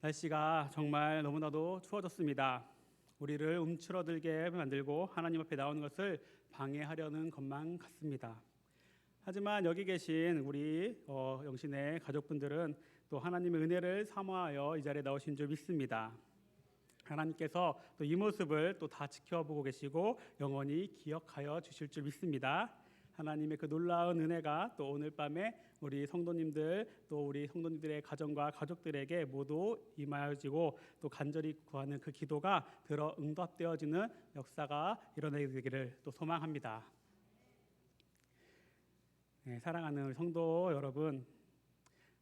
날씨가 정말 너무나도 추워졌습니다. 우리를 움츠러들게 만들고 하나님 앞에 나오는 것을 방해하려는 것만 같습니다. 하지만 여기 계신 우리 영신의 가족분들은 또 하나님의 은혜를 사모하여 이 자리에 나오신 줄 믿습니다. 하나님께서 또 이 모습을 또 다 지켜보고 계시고 영원히 기억하여 주실 줄 믿습니다. 하나님의 그 놀라운 은혜가 또 오늘 밤에 우리 성도님들 또 우리 성도님들의 가정과 가족들에게 모두 임하여지고 또 간절히 구하는 그 기도가 들어 응답되어지는 역사가 일어나게 되기를 또 소망합니다. 네, 사랑하는 성도 여러분,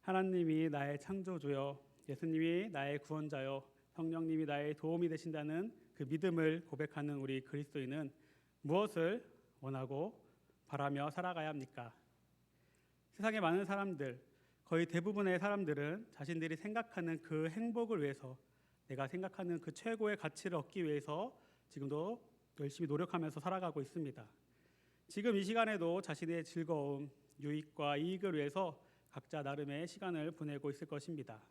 하나님이 나의 창조주여, 예수님이 나의 구원자여, 성령님이 나의 도움이 되신다는 그 믿음을 고백하는 우리 그리스도인은 무엇을 원하고 바라며 살아가야 합니까? 세상에 많은 사람들, 거의 대부분의 사람들은 자신들이 생각하는 그 행복을 위해서, 내가 생각하는 그 최고의 가치를 얻기 위해서 지금도 열심히 노력하면서 살아가고 있습니다. 지금 이 시간에도 자신의 즐거움, 유익과 이익을 위해서 각자 나름의 시간을 보내고 있을 것입니다.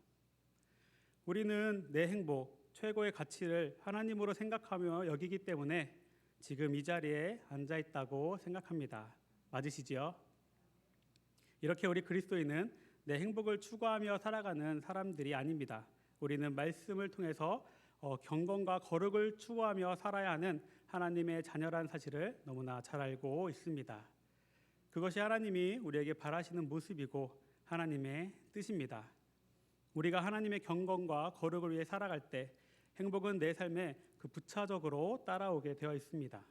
우리는 내 행복, 최고의 가치를 하나님으로 생각하며 여기기 때문에 지금 이 자리에 앉아 있다고 생각합니다. 맞으시지요? 이렇게 우리 그리스도인은 내 행복을 추구하며 살아가는 사람들이 아닙니다. 우리는 말씀을 통해서 경건과 거룩을 추구하며 살아야 하는 하나님의 자녀라는 사실을 너무나 잘 알고 있습니다. 그것이 하나님이 우리에게 바라시는 모습이고 하나님의 뜻입니다. 우리가 하나님의 경건과 거룩을 위해 살아갈 때 행복은 내 삶에 그 부차적으로 따라오게 되어 있습니다.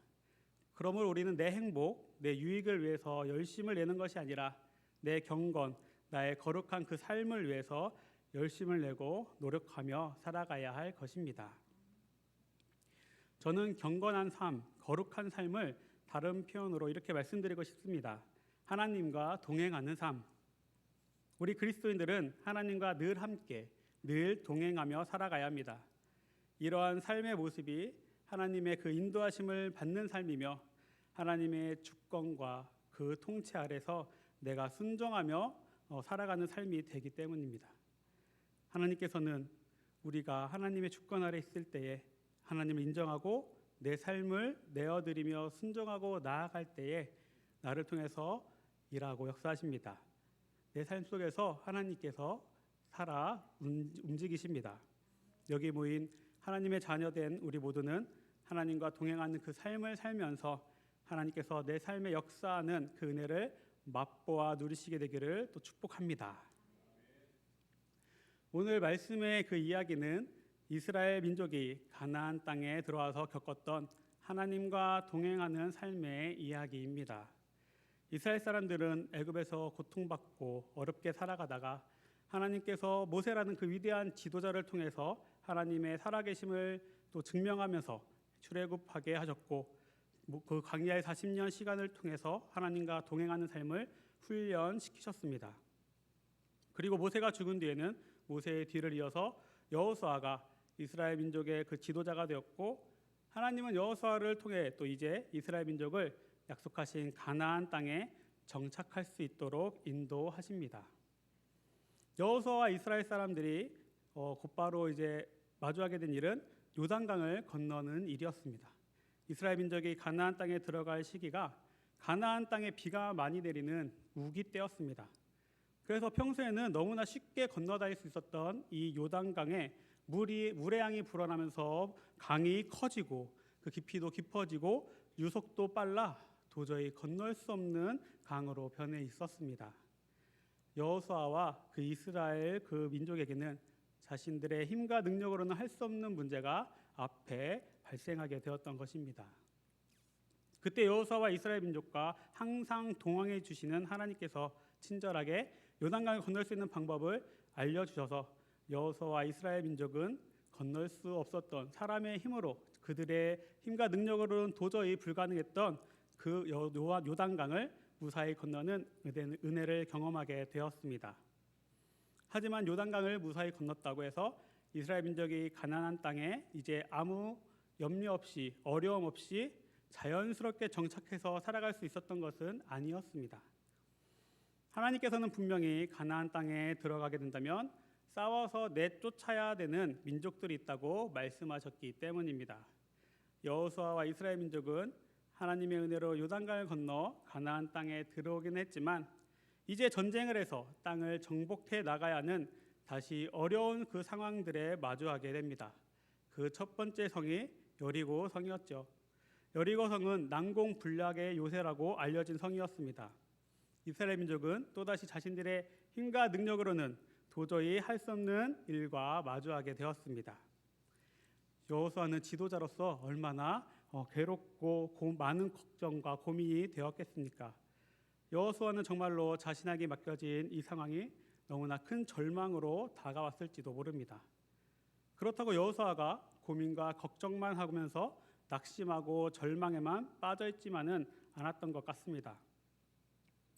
그러므로 우리는 내 행복, 내 유익을 위해서 열심을 내는 것이 아니라 내 경건, 나의 거룩한 그 삶을 위해서 열심을 내고 노력하며 살아가야 할 것입니다. 저는 경건한 삶, 거룩한 삶을 다른 표현으로 이렇게 말씀드리고 싶습니다. 하나님과 동행하는 삶. 우리 그리스도인들은 하나님과 늘 함께, 늘 동행하며 살아가야 합니다. 이러한 삶의 모습이 하나님의 그 인도하심을 받는 삶이며 하나님의 주권과 그 통치 아래서 내가 순종하며 살아가는 삶이 되기 때문입니다. 하나님께서는 우리가 하나님의 주권 아래 있을 때에 하나님을 인정하고 내 삶을 내어드리며 순종하고 나아갈 때에 나를 통해서 일하고 역사하십니다. 내 삶 속에서 하나님께서 살아 움직이십니다. 여기 모인 하나님의 자녀된 우리 모두는 하나님과 동행하는 그 삶을 살면서 하나님께서 내 삶에 역사하는 그 은혜를 맛보아 누리시게 되기를 또 축복합니다. 오늘 말씀의 그 이야기는 이스라엘 민족이 가나안 땅에 들어와서 겪었던 하나님과 동행하는 삶의 이야기입니다. 이스라엘 사람들은 애굽에서 고통받고 어렵게 살아가다가 하나님께서 모세라는 그 위대한 지도자를 통해서 하나님의 살아계심을 또 증명하면서 출애굽하게 하셨고 그 광야의 40년 시간을 통해서 하나님과 동행하는 삶을 훈련시키셨습니다. 그리고 모세가 죽은 뒤에는 모세의 뒤를 이어서 여호수아가 이스라엘 민족의 그 지도자가 되었고 하나님은 여호수아를 통해 또 이제 이스라엘 민족을 약속하신 가나안 땅에 정착할 수 있도록 인도하십니다. 여호수아와 이스라엘 사람들이 곧바로 이제 마주하게 된 일은 요단강을 건너는 일이었습니다. 이스라엘 민족이 가나안 땅에 들어갈 시기가 가나안 땅에 비가 많이 내리는 우기 때였습니다. 그래서 평소에는 너무나 쉽게 건너다닐 수 있었던 이 요단강에 물의 양이 불어나면서 강이 커지고 그 깊이도 깊어지고 유속도 빨라 도저히 건널 수 없는 강으로 변해 있었습니다. 여호수아와 그 이스라엘 그 민족에게는 자신들의 힘과 능력으로는 할 수 없는 문제가 앞에 발생하게 되었던 것입니다. 그때 여호수아와 이스라엘 민족과 항상 동행해 주시는 하나님께서 친절하게 요단강을 건널 수 있는 방법을 알려주셔서 여호수아와 이스라엘 민족은 건널 수 없었던 사람의 힘으로 그들의 힘과 능력으로는 도저히 불가능했던 그 요단강을 무사히 건너는 은혜를 경험하게 되었습니다. 하지만 요단강을 무사히 건넜다고 해서 이스라엘 민족이 가나안 땅에 이제 아무 염려 없이 어려움 없이 자연스럽게 정착해서 살아갈 수 있었던 것은 아니었습니다. 하나님께서는 분명히 가나안 땅에 들어가게 된다면 싸워서 내쫓아야 되는 민족들이 있다고 말씀하셨기 때문입니다. 여호수아와 이스라엘 민족은 하나님의 은혜로 요단강을 건너 가나안 땅에 들어오긴 했지만 이제 전쟁을 해서 땅을 정복해 나가야 하는 다시 어려운 그 상황들에 마주하게 됩니다. 그 첫 번째 성이 여리고 성이었죠. 여리고 성은 난공불락의 요새라고 알려진 성이었습니다. 이스라엘 민족은 또다시 자신들의 힘과 능력으로는 도저히 할 수 없는 일과 마주하게 되었습니다. 여호수아는 지도자로서 얼마나 괴롭고 많은 걱정과 고민이 되었겠습니까? 여호수아는 정말로 자신에게 맡겨진 이 상황이 너무나 큰 절망으로 다가왔을지도 모릅니다. 그렇다고 여호수아가 고민과 걱정만 하면서 낙심하고 절망에만 빠져 있지만은 않았던 것 같습니다.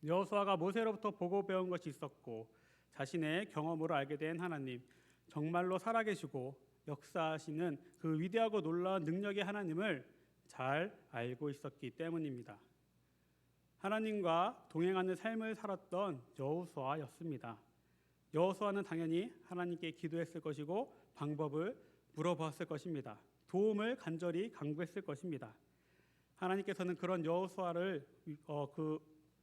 여호수아가 모세로부터 보고 배운 것이 있었고 자신의 경험으로 알게 된 하나님, 정말로 살아계시고 역사하시는 그 위대하고 놀라운 능력의 하나님을 잘 알고 있었기 때문입니다. 하나님과 동행하는 삶을 살았던 여호수아였습니다. 여호수아는 당연히 하나님께 기도했을 것이고 방법을 물어보았을 것입니다. 도움을 간절히 간구했을 것입니다. 하나님께서는 그런 여호수아를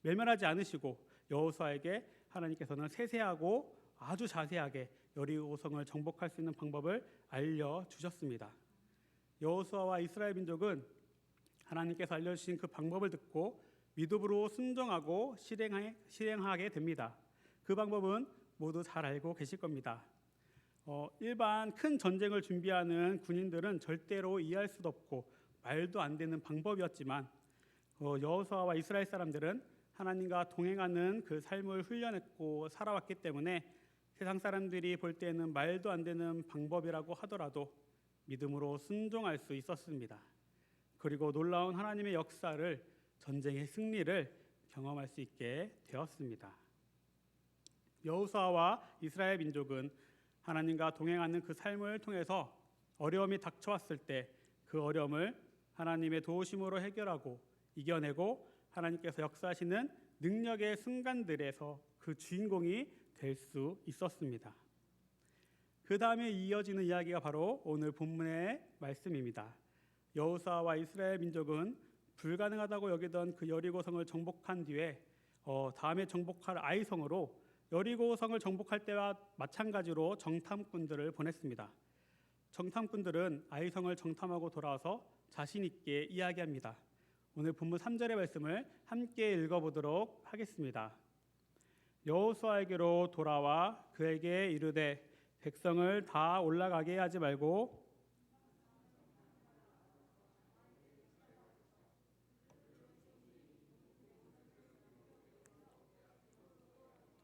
외면하지 않으시고 여호수아에게 하나님께서는 세세하고 아주 자세하게 여리고성을 정복할 수 있는 방법을 알려주셨습니다. 여호수아와 이스라엘 민족은 하나님께서 알려주신 그 방법을 듣고 믿음으로 순종하고 실행하게 됩니다. 그 방법은 모두 잘 알고 계실 겁니다. 일반 큰 전쟁을 준비하는 군인들은 절대로 이해할 수도 없고 말도 안 되는 방법이었지만 여호수아와 이스라엘 사람들은 하나님과 동행하는 그 삶을 훈련했고 살아왔기 때문에 세상 사람들이 볼 때는 말도 안 되는 방법이라고 하더라도 믿음으로 순종할 수 있었습니다. 그리고 놀라운 하나님의 역사를, 전쟁의 승리를 경험할 수 있게 되었습니다. 여호수아와 이스라엘 민족은 하나님과 동행하는 그 삶을 통해서 어려움이 닥쳐왔을 때 그 어려움을 하나님의 도우심으로 해결하고 이겨내고 하나님께서 역사하시는 능력의 순간들에서 그 주인공이 될 수 있었습니다. 그 다음에 이어지는 이야기가 바로 오늘 본문의 말씀입니다. 여호수아와 이스라엘 민족은 불가능하다고 여기던 그 여리고성을 정복한 뒤에 다음에 정복할 아이성으로 여리고성을 정복할 때와 마찬가지로 정탐꾼들을 보냈습니다. 정탐꾼들은 아이성을 정탐하고 돌아와서 자신 있게 이야기합니다. 오늘 본문 3절의 말씀을 함께 읽어보도록 하겠습니다. 여호수아에게로 돌아와 그에게 이르되 백성을 다 올라가게 하지 말고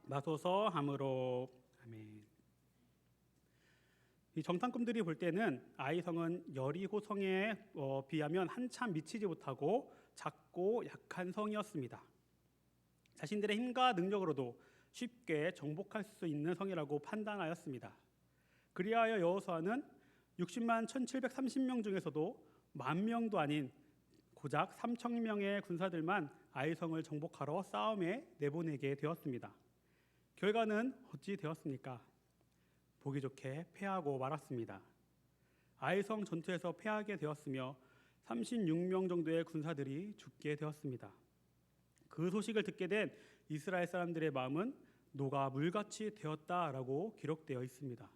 마소서 함으로. 아멘. 이 정탐꾼들이 볼 때는 아이성은 여리고성에 비하면 한참 미치지 못하고 작고 약한 성이었습니다. 자신들의 힘과 능력으로도 쉽게 정복할 수 있는 성이라고 판단하였습니다. 그리하여 여호수아는 60만 1730명 중에서도 10,000명도 아닌 고작 3,000명의 군사들만 아이성을 정복하러 싸움에 내보내게 되었습니다. 결과는 어찌 되었습니까? 보기 좋게 패하고 말았습니다. 아이성 전투에서 패하게 되었으며 36명 정도의 군사들이 죽게 되었습니다. 그 소식을 듣게 된 이스라엘 사람들의 마음은 노가 물같이 되었다라고 기록되어 있습니다.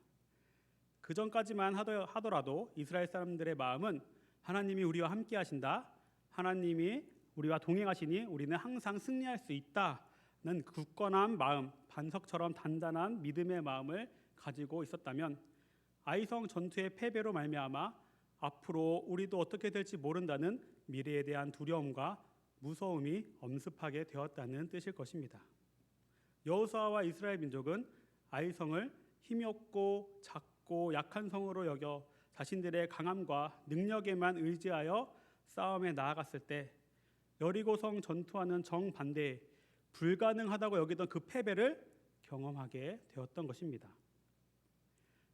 그 전까지만 하더라도 이스라엘 사람들의 마음은 하나님이 우리와 함께 하신다, 하나님이 우리와 동행하시니 우리는 항상 승리할 수 있다는 굳건한 마음, 반석처럼 단단한 믿음의 마음을 가지고 있었다면 아이성 전투의 패배로 말미암아 앞으로 우리도 어떻게 될지 모른다는 미래에 대한 두려움과 무서움이 엄습하게 되었다는 뜻일 것입니다. 여호수아와 이스라엘 민족은 아이성을 힘이 없고 작고 약한 성으로 여겨 자신들의 강함과 능력에만 의지하여 싸움에 나아갔을 때 여리고성 전투와는 정반대의 불가능하다고 여기던 그 패배를 경험하게 되었던 것입니다.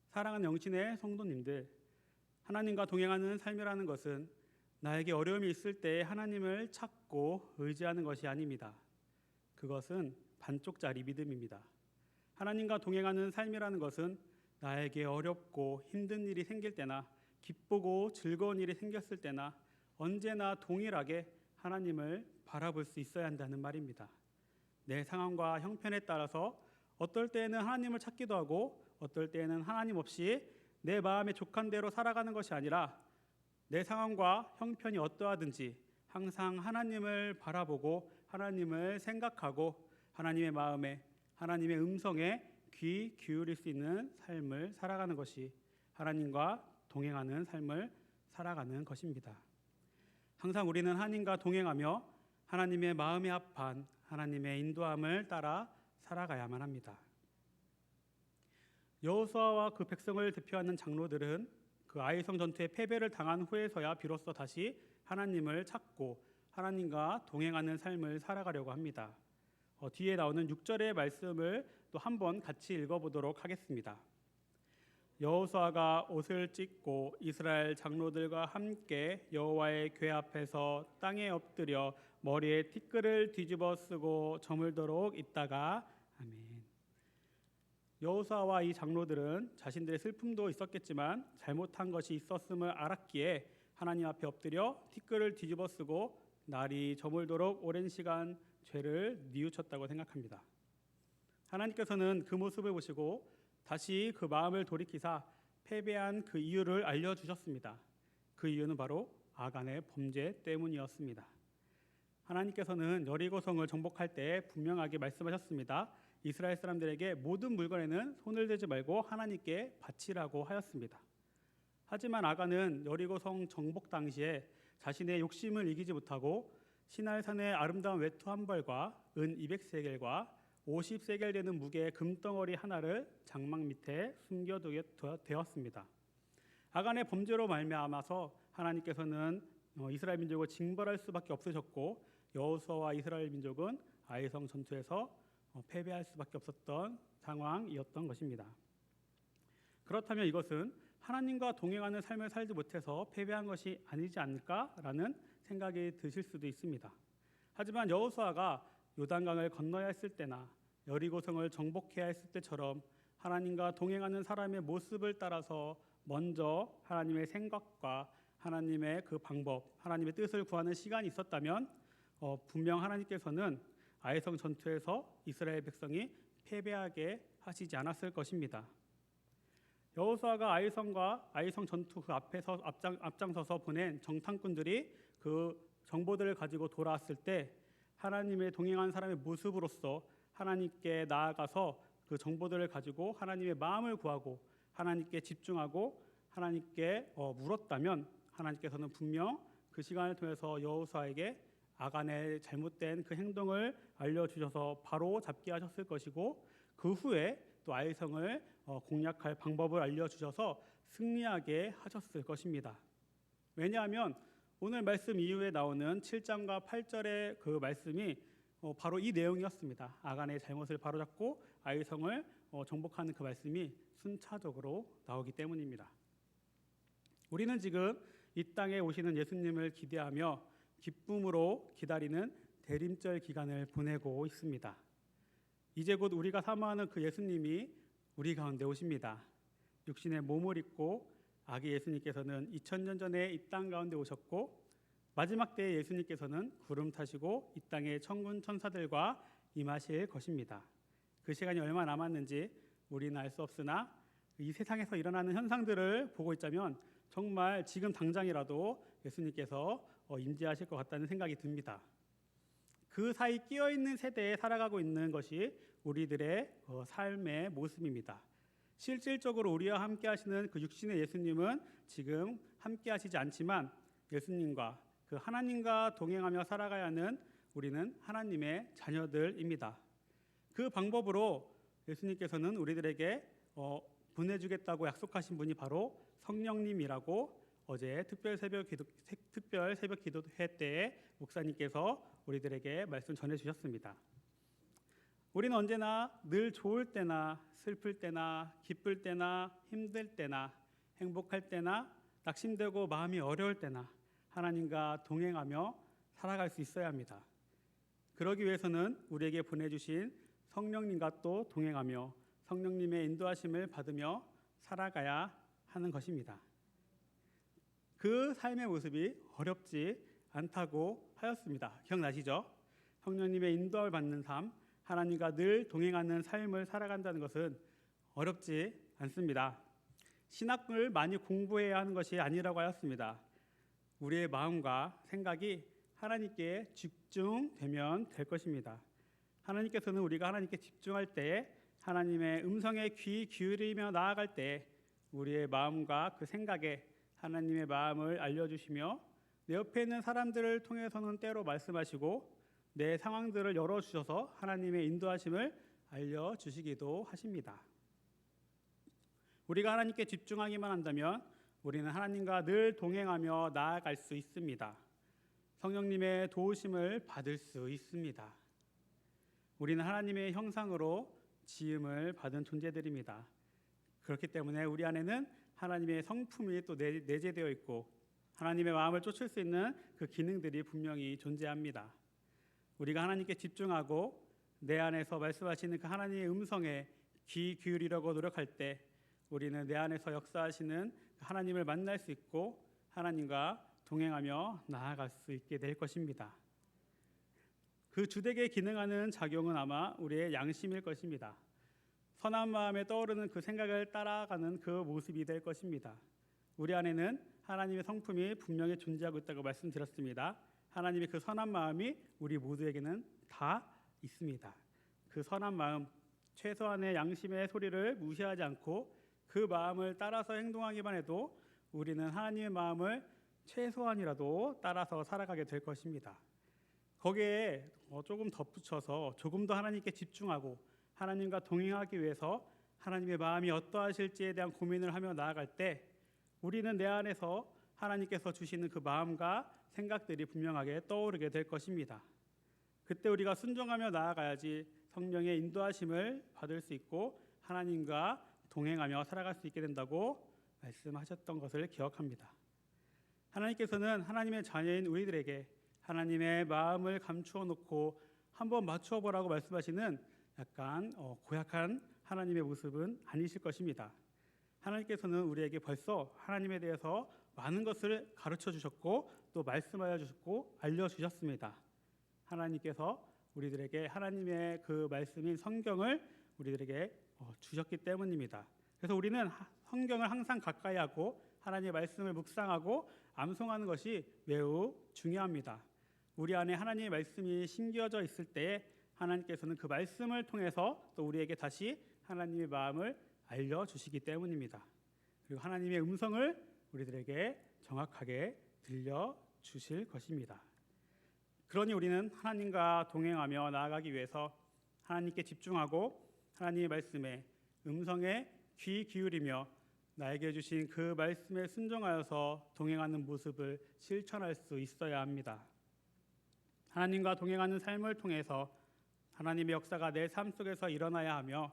사랑하는 영신의 성도님들, 하나님과 동행하는 삶이라는 것은 나에게 어려움이 있을 때 하나님을 찾고 의지하는 것이 아닙니다. 그것은 반쪽짜리 믿음입니다. 하나님과 동행하는 삶이라는 것은 나에게 어렵고 힘든 일이 생길 때나 기쁘고 즐거운 일이 생겼을 때나 언제나 동일하게 하나님을 바라볼 수 있어야 한다는 말입니다. 내 상황과 형편에 따라서 어떨 때에는 하나님을 찾기도 하고 어떨 때에는 하나님 없이 내 마음에 족한 대로 살아가는 것이 아니라 내 상황과 형편이 어떠하든지 항상 하나님을 바라보고 하나님을 생각하고 하나님의 마음에 하나님의 음성에 귀 기울일 수 있는 삶을 살아가는 것이 하나님과 동행하는 삶을 살아가는 것입니다. 항상 우리는 하나님과 동행하며 하나님의 마음에 합한 하나님의 인도함을 따라 살아가야만 합니다. 여호수아와 그 백성을 대표하는 장로들은 그 아이성 전투에 패배를 당한 후에서야 비로소 다시 하나님을 찾고 하나님과 동행하는 삶을 살아가려고 합니다. 뒤에 나오는 6절의 말씀을 또 한번 같이 읽어보도록 하겠습니다. 여호수아가 옷을 찢고 이스라엘 장로들과 함께 여호와의 궤 앞에서 땅에 엎드려 머리에 티끌을 뒤집어 쓰고 저물도록 있다가 아멘. 여호수아와 이 장로들은 자신들의 슬픔도 있었겠지만 잘못한 것이 있었음을 알았기에 하나님 앞에 엎드려 티끌을 뒤집어 쓰고 날이 저물도록 오랜 시간 죄를 뉘우쳤다고 생각합니다. 하나님께서는 그 모습을 보시고 다시 그 마음을 돌이키사 패배한 그 이유를 알려주셨습니다. 그 이유는 바로 아간의 범죄 때문이었습니다. 하나님께서는 여리고성을 정복할 때 분명하게 말씀하셨습니다. 이스라엘 사람들에게 모든 물건에는 손을 대지 말고 하나님께 바치라고 하였습니다. 하지만 아간은 여리고성 정복 당시에 자신의 욕심을 이기지 못하고 시날산의 아름다운 외투 한 벌과 은 200세겔과 50세겔 되는 무게의 금덩어리 하나를 장막 밑에 숨겨두게 되었습니다. 아간의 범죄로 말미암아서 하나님께서는 이스라엘 민족을 징벌할 수밖에 없으셨고 여호수아와 이스라엘 민족은 아이성 전투에서 패배할 수밖에 없었던 상황이었던 것입니다. 그렇다면 이것은 하나님과 동행하는 삶을 살지 못해서 패배한 것이 아니지 않을까라는 생각이 드실 수도 있습니다. 하지만 여호수아가 요단강을 건너야 했을 때나 여리고성을 정복해야 했을 때처럼 하나님과 동행하는 사람의 모습을 따라서 먼저 하나님의 생각과 하나님의 그 방법, 하나님의 뜻을 구하는 시간이 있었다면 분명 하나님께서는 아이성 전투에서 이스라엘 백성이 패배하게 하시지 않았을 것입니다. 여호수아가 아이성과 아이성 전투 그 앞에서 앞장서서 보낸 정탐꾼들이 그 정보들을 가지고 돌아왔을 때 하나님의 동행한 사람의 모습으로서 하나님께 나아가서 그 정보들을 가지고 하나님의 마음을 구하고 하나님께 집중하고 하나님께 물었다면 하나님께서는 분명 그 시간을 통해서 여호수아에게 아간의 잘못된 그 행동을 알려주셔서 바로 잡게 하셨을 것이고 그 후에 또 아이성을 공략할 방법을 알려주셔서 승리하게 하셨을 것입니다. 왜냐하면 오늘 말씀 이후에 나오는 7장과 8절의 그 말씀이 바로 이 내용이었습니다. 아간의 잘못을 바로잡고 아이성을 정복하는 그 말씀이 순차적으로 나오기 때문입니다. 우리는 지금 이 땅에 오시는 예수님을 기대하며 기쁨으로 기다리는 대림절 기간을 보내고 있습니다. 이제 곧 우리가 사모하는 그 예수님이 우리 가운데 오십니다. 육신의 몸을 입고 아기 예수님께서는 2000년 전에 이 땅 가운데 오셨고 마지막 때에 예수님께서는 구름 타시고 이 땅의 천군 천사들과 임하실 것입니다. 그 시간이 얼마 남았는지 우리는 알 수 없으나 이 세상에서 일어나는 현상들을 보고 있자면 정말 지금 당장이라도 예수님께서 임재하실 것 같다는 생각이 듭니다. 그 사이 끼어있는 세대에 살아가고 있는 것이 우리들의 삶의 모습입니다. 실질적으로 우리와 함께 하시는 그 육신의 예수님은 지금 함께 하시지 않지만 예수님과 그 하나님과 동행하며 살아가야 하는 우리는 하나님의 자녀들입니다. 그 방법으로 예수님께서는 우리들에게 보내주겠다고 약속하신 분이 바로 성령님이라고 어제 특별 새벽 기도회 때에 목사님께서 우리들에게 말씀 전해주셨습니다. 우리는 언제나 늘 좋을 때나 슬플 때나 기쁠 때나 힘들 때나 행복할 때나 낙심되고 마음이 어려울 때나 하나님과 동행하며 살아갈 수 있어야 합니다. 그러기 위해서는 우리에게 보내주신 성령님과 또 동행하며 성령님의 인도하심을 받으며 살아가야 하는 것입니다. 그 삶의 모습이 어렵지 않다고 하였습니다. 기억나시죠? 성령님의 인도를 받는 삶, 하나님과 늘 동행하는 삶을 살아간다는 것은 어렵지 않습니다. 신학을 많이 공부해야 하는 것이 아니라고 하였습니다. 우리의 마음과 생각이 하나님께 집중되면 될 것입니다. 하나님께서는 우리가 하나님께 집중할 때, 하나님의 음성에 귀 기울이며 나아갈 때 우리의 마음과 그 생각에 하나님의 마음을 알려주시며 내 옆에 있는 사람들을 통해서는 때로 말씀하시고 내 상황들을 열어주셔서 하나님의 인도하심을 알려주시기도 하십니다. 우리가 하나님께 집중하기만 한다면 우리는 하나님과 늘 동행하며 나아갈 수 있습니다. 성령님의 도우심을 받을 수 있습니다. 우리는 하나님의 형상으로 지음을 받은 존재들입니다. 그렇기 때문에 우리 안에는 하나님의 성품이 또 내재되어 있고 하나님의 마음을 쫓을 수 있는 그 기능들이 분명히 존재합니다. 우리가 하나님께 집중하고 내 안에서 말씀하시는 그 하나님의 음성에 귀 기울이려고 노력할 때 우리는 내 안에서 역사하시는 하나님을 만날 수 있고 하나님과 동행하며 나아갈 수 있게 될 것입니다. 그 주되게 기능하는 작용은 아마 우리의 양심일 것입니다. 선한 마음에 떠오르는 그 생각을 따라가는 그 모습이 될 것입니다. 우리 안에는 하나님의 성품이 분명히 존재하고 있다고 말씀드렸습니다. 하나님의 그 선한 마음이 우리 모두에게는 다 있습니다. 그 선한 마음, 최소한의 양심의 소리를 무시하지 않고 그 마음을 따라서 행동하기만 해도 우리는 하나님의 마음을 최소한이라도 따라서 살아가게 될 것입니다. 거기에 조금 덧붙여서 조금 더 하나님께 집중하고 하나님과 동행하기 위해서 하나님의 마음이 어떠하실지에 대한 고민을 하며 나아갈 때 우리는 내 안에서 하나님께서 주시는 그 마음과 생각들이 분명하게 떠오르게 될 것입니다. 그때 우리가 순종하며 나아가야지 성령의 인도하심을 받을 수 있고 하나님과 동행하며 살아갈 수 있게 된다고 말씀하셨던 것을 기억합니다. 하나님께서는 하나님의 자녀인 우리들에게 하나님의 마음을 감추어 놓고 한번 맞추어 보라고 말씀하시는 약간 고약한 하나님의 모습은 아니실 것입니다. 하나님께서는 우리에게 벌써 하나님에 대해서 많은 것을 가르쳐 주셨고 또 말씀하여 주셨고 알려주셨습니다. 하나님께서 우리들에게 하나님의 그 말씀인 성경을 우리들에게 주셨기 때문입니다. 그래서 우리는 성경을 항상 가까이 하고 하나님의 말씀을 묵상하고 암송하는 것이 매우 중요합니다. 우리 안에 하나님의 말씀이 심겨져 있을 때 하나님께서는 그 말씀을 통해서 또 우리에게 다시 하나님의 마음을 알려주시기 때문입니다. 그리고 하나님의 음성을 우리들에게 정확하게 들려주실 것입니다. 그러니 우리는 하나님과 동행하며 나아가기 위해서 하나님께 집중하고 하나님의 말씀에 음성에 귀 기울이며 나에게 주신 그 말씀에 순종하여서 동행하는 모습을 실천할 수 있어야 합니다. 하나님과 동행하는 삶을 통해서 하나님의 역사가 내 삶 속에서 일어나야 하며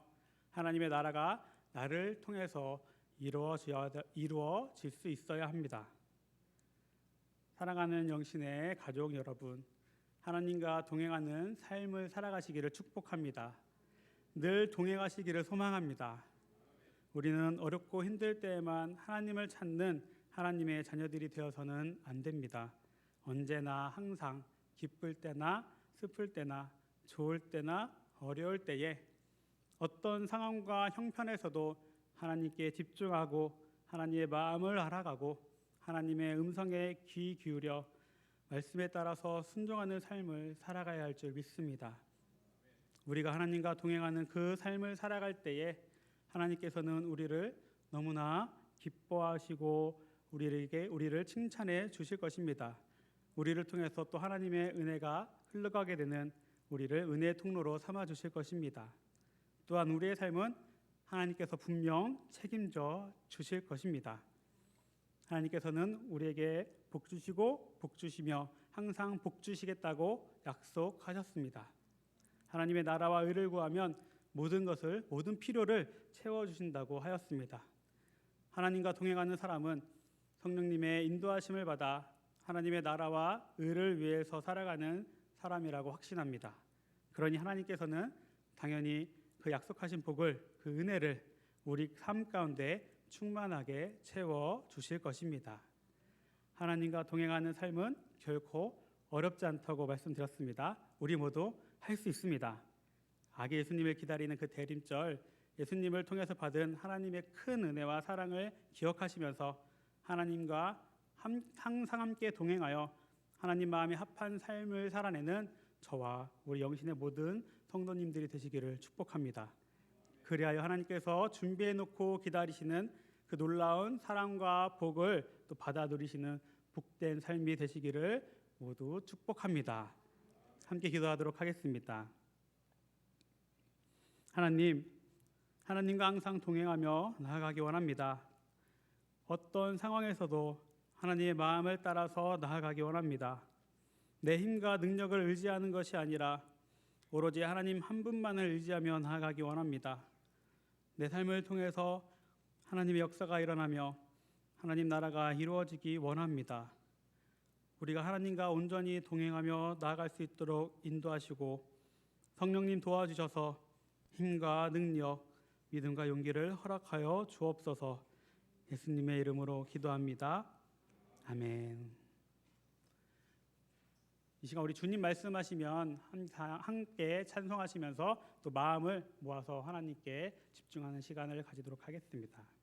하나님의 나라가 나를 통해서 이루어질 수 있어야 합니다. 사랑하는 영신의 가족 여러분, 하나님과 동행하는 삶을 살아가시기를 축복합니다. 늘 동행하시기를 소망합니다. 우리는 어렵고 힘들 때에만 하나님을 찾는 하나님의 자녀들이 되어서는 안 됩니다. 언제나 항상 기쁠 때나 슬플 때나 좋을 때나 어려울 때에 어떤 상황과 형편에서도 하나님께 집중하고 하나님의 마음을 알아가고 하나님의 음성에 귀 기울여 말씀에 따라서 순종하는 삶을 살아가야 할 줄 믿습니다. 우리가 하나님과 동행하는 그 삶을 살아갈 때에 하나님께서는 우리를 너무나 기뻐하시고 우리를 칭찬해 주실 것입니다. 우리를 통해서 또 하나님의 은혜가 흘러가게 되는 우리를 은혜의 통로로 삼아 주실 것입니다. 또한 우리의 삶은 하나님께서 분명 책임져 주실 것입니다. 하나님께서는 우리에게 복 주시고 복 주시며 항상 복 주시겠다고 약속하셨습니다. 하나님의 나라와 의를 구하면 모든 필요를 채워주신다고 하였습니다. 하나님과 동행하는 사람은 성령님의 인도하심을 받아 하나님의 나라와 의를 위해서 살아가는 사람이라고 확신합니다. 그러니 하나님께서는 당연히 그 약속하신 복을, 그 은혜를 우리 삶 가운데 충만하게 채워 주실 것입니다. 하나님과 동행하는 삶은 결코 어렵지 않다고 말씀드렸습니다. 우리 모두 할 수 있습니다. 아기 예수님을 기다리는 그 대림절, 예수님을 통해서 받은 하나님의 큰 은혜와 사랑을 기억하시면서 하나님과 항상 함께 동행하여 하나님 마음에 합한 삶을 살아내는 저와 우리 영신의 모든 성도님들이 되시기를 축복합니다. 그리하여 하나님께서 준비해 놓고 기다리시는 그 놀라운 사랑과 복을 또 받아 누리시는 복된 삶이 되시기를 모두 축복합니다. 함께 기도하도록 하겠습니다. 하나님과 항상 동행하며 나아가기 원합니다. 어떤 상황에서도 하나님의 마음을 따라서 나아가기 원합니다. 내 힘과 능력을 의지하는 것이 아니라 오로지 하나님 한 분만을 의지하며 나아가기 원합니다. 내 삶을 통해서 하나님의 역사가 일어나며 하나님 나라가 이루어지기 원합니다. 우리가 하나님과 온전히 동행하며 나아갈 수 있도록 인도하시고 성령님 도와주셔서 힘과 능력, 믿음과 용기를 허락하여 주옵소서. 예수님의 이름으로 기도합니다. 아멘. 이 시간 우리 주님 말씀하시면 함께 찬송하시면서 또 마음을 모아서 하나님께 집중하는 시간을 가지도록 하겠습니다.